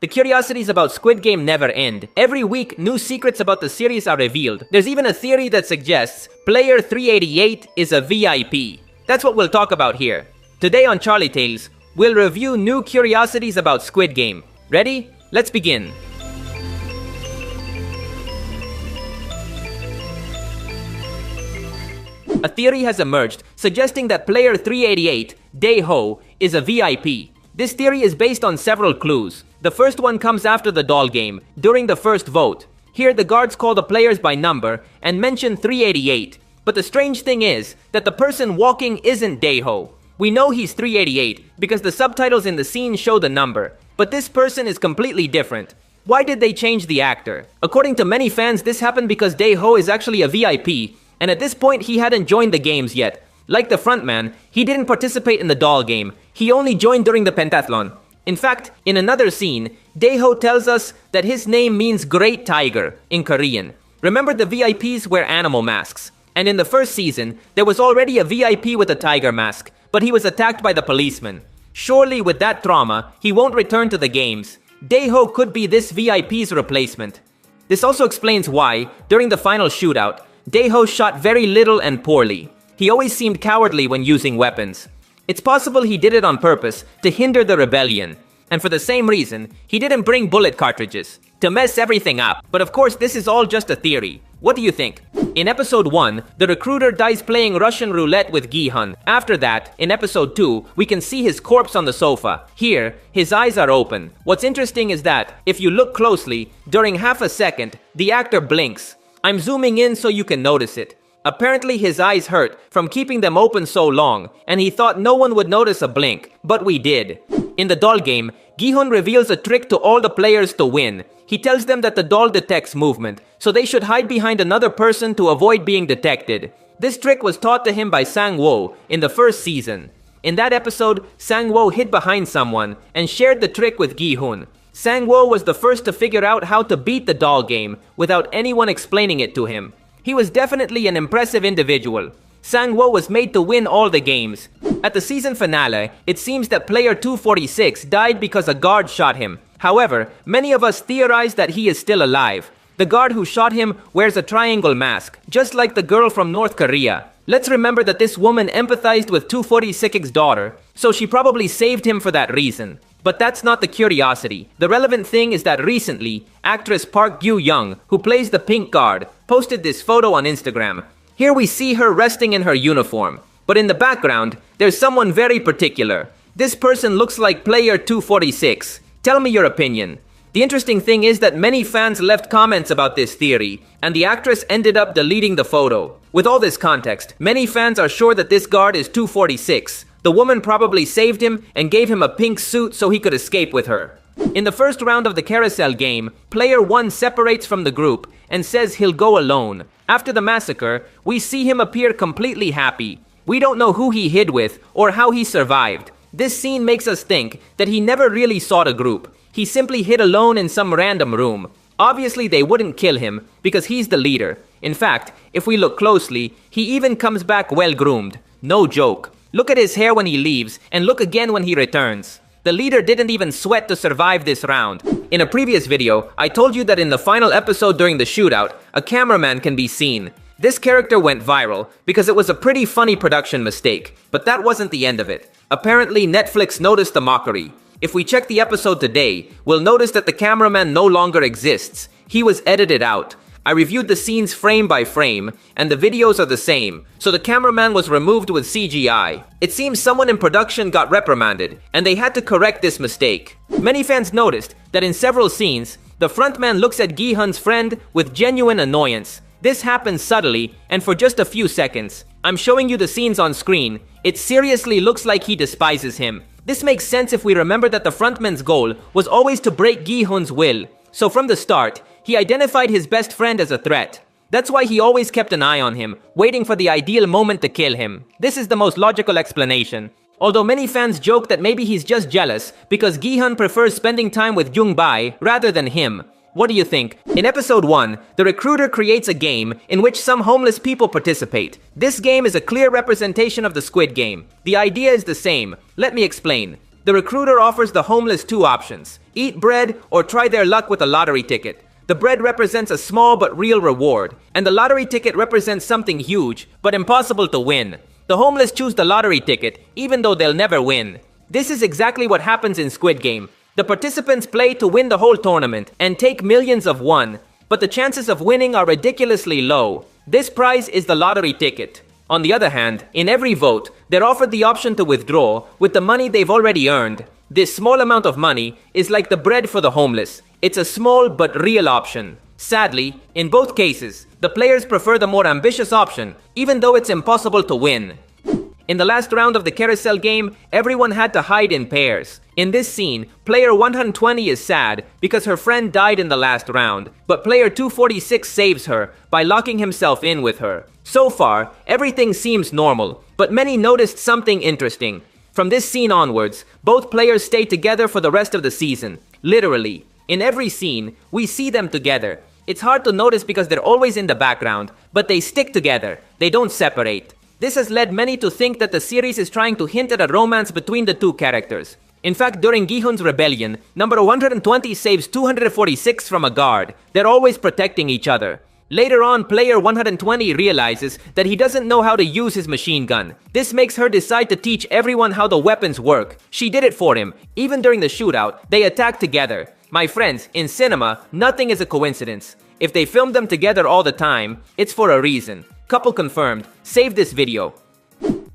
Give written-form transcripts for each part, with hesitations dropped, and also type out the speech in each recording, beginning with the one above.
The curiosities about Squid Game never end. Every week, new secrets about the series are revealed. There's even a theory that suggests Player 388 is a VIP. That's what we'll talk about here. Today on Charlie Tales, we'll review new curiosities about Squid Game. Ready? Let's begin. A theory has emerged suggesting that Player 388, Dae-ho, is a VIP. This theory is based on several clues. The first one comes after the doll game, during the first vote. Here, the guards call the players by number and mention 388. But the strange thing is that the person walking isn't Dae-ho. We know he's 388 because the subtitles in the scene show the number. But this person is completely different. Why did they change the actor? According to many fans, this happened because Dae-ho is actually a VIP. And at this point, he hadn't joined the games yet. Like the frontman, he didn't participate in the doll game. He only joined during the pentathlon. In fact, in another scene, Dae-ho tells us that his name means Great Tiger in Korean. Remember, the VIPs wear animal masks. And in the first season, there was already a VIP with a tiger mask, but he was attacked by the policeman. Surely with that trauma, he won't return to the games. Dae-ho could be this VIP's replacement. This also explains why, during the final shootout, Dae-ho shot very little and poorly. He always seemed cowardly when using weapons. It's possible he did it on purpose to hinder the rebellion. And for the same reason, he didn't bring bullet cartridges, to mess everything up. But of course, this is all just a theory. What do you think? In episode 1, the recruiter dies playing Russian roulette with Gi-hun. After that, in episode 2, we can see his corpse on the sofa. Here, his eyes are open. What's interesting is that, if you look closely, during half a second, the actor blinks. I'm zooming in so you can notice it. Apparently his eyes hurt from keeping them open so long, and he thought no one would notice a blink, but we did. In the doll game, Gi-hun reveals a trick to all the players to win. He tells them that the doll detects movement, so they should hide behind another person to avoid being detected. This trick was taught to him by Sang-woo in the first season. In that episode, Sang-woo hid behind someone and shared the trick with Gi-hun. Sang-woo was the first to figure out how to beat the doll game without anyone explaining it to him. He was definitely an impressive individual. Sang-woo was made to win all the games. At the season finale, it seems that player 246 died because a guard shot him. However, many of us theorize that he is still alive. The guard who shot him wears a triangle mask, just like the girl from North Korea. Let's remember that this woman empathized with 246's daughter, so she probably saved him for that reason. But that's not the curiosity. The relevant thing is that recently, actress Park Gyu-young, who plays the pink guard, posted this photo on Instagram. Here we see her resting in her uniform. But in the background, there's someone very particular. This person looks like player 246. Tell me your opinion. The interesting thing is that many fans left comments about this theory, and the actress ended up deleting the photo. With all this context, many fans are sure that this guard is 246. The woman probably saved him and gave him a pink suit so he could escape with her. In the first round of the carousel game, player 1 separates from the group and says he'll go alone. After the massacre, we see him appear completely happy. We don't know who he hid with or how he survived. This scene makes us think that he never really sought a group. He simply hid alone in some random room. Obviously, they wouldn't kill him because he's the leader. In fact, if we look closely, he even comes back well-groomed. No joke. Look at his hair when he leaves, and look again when he returns. The leader didn't even sweat to survive this round. In a previous video, I told you that in the final episode during the shootout, a cameraman can be seen. This character went viral because it was a pretty funny production mistake, but that wasn't the end of it. Apparently, Netflix noticed the mockery. If we check the episode today, we'll notice that the cameraman no longer exists. He was edited out. I reviewed the scenes frame by frame, and the videos are the same, so the cameraman was removed with CGI. It seems someone in production got reprimanded, and they had to correct this mistake. Many fans noticed that in several scenes, the frontman looks at Gi-hun's friend with genuine annoyance. This happens subtly, and for just a few seconds. I'm showing you the scenes on screen. It seriously looks like he despises him. This makes sense if we remember that the frontman's goal was always to break Gi-hun's will. So from the start, he identified his best friend as a threat. That's why he always kept an eye on him, waiting for the ideal moment to kill him. This is the most logical explanation. Although many fans joke that maybe he's just jealous because Gi-hun prefers spending time with Jung-bae rather than him. What do you think? In episode 1, the recruiter creates a game in which some homeless people participate. This game is a clear representation of the Squid Game. The idea is the same. Let me explain. The recruiter offers the homeless two options: eat bread or try their luck with a lottery ticket. The bread represents a small but real reward, and the lottery ticket represents something huge but impossible to win. The homeless choose the lottery ticket, even though they'll never win. This is exactly what happens in Squid Game. The participants play to win the whole tournament and take millions of won, but the chances of winning are ridiculously low. This prize is the lottery ticket. On the other hand, in every vote, they're offered the option to withdraw with the money they've already earned. This small amount of money is like the bread for the homeless. It's a small but real option. Sadly, in both cases, the players prefer the more ambitious option, even though it's impossible to win. In the last round of the carousel game, everyone had to hide in pairs. In this scene, player 120 is sad because her friend died in the last round, but player 246 saves her by locking himself in with her. So far, everything seems normal, but many noticed something interesting. From this scene onwards, both players stay together for the rest of the season. Literally. In every scene, we see them together. It's hard to notice because they're always in the background, but they stick together. They don't separate. This has led many to think that the series is trying to hint at a romance between the two characters. In fact, during Gihun's rebellion, number 120 saves 246 from a guard. They're always protecting each other. Later on, player 120 realizes that he doesn't know how to use his machine gun. This makes her decide to teach everyone how the weapons work. She did it for him. Even during the shootout, they attacked together. My friends, in cinema, nothing is a coincidence. If they filmed them together all the time, it's for a reason. Couple confirmed. Save this video.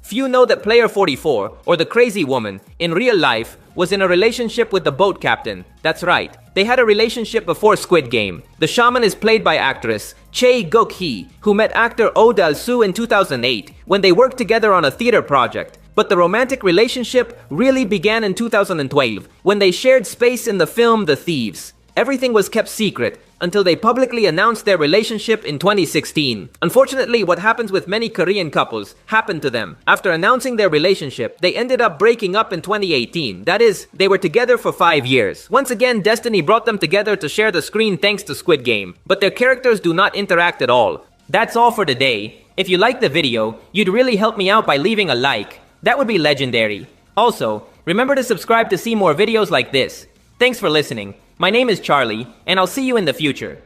Few know that player 44, or the crazy woman, in real life, was in a relationship with the boat captain. That's right. They had a relationship before Squid Game. The shaman is played by actress Chae Gok-hee, who met actor Oh Dal-soo in 2008 when they worked together on a theater project. But the romantic relationship really began in 2012 when they shared space in the film The Thieves. Everything was kept secret until they publicly announced their relationship in 2016. Unfortunately, what happens with many Korean couples happened to them. After announcing their relationship, they ended up breaking up in 2018. That is, they were together for 5 years. Once again, destiny brought them together to share the screen thanks to Squid Game. But their characters do not interact at all. That's all for today. If you liked the video, you'd really help me out by leaving a like. That would be legendary. Also, remember to subscribe to see more videos like this. Thanks for listening. My name is Charlie, and I'll see you in the future.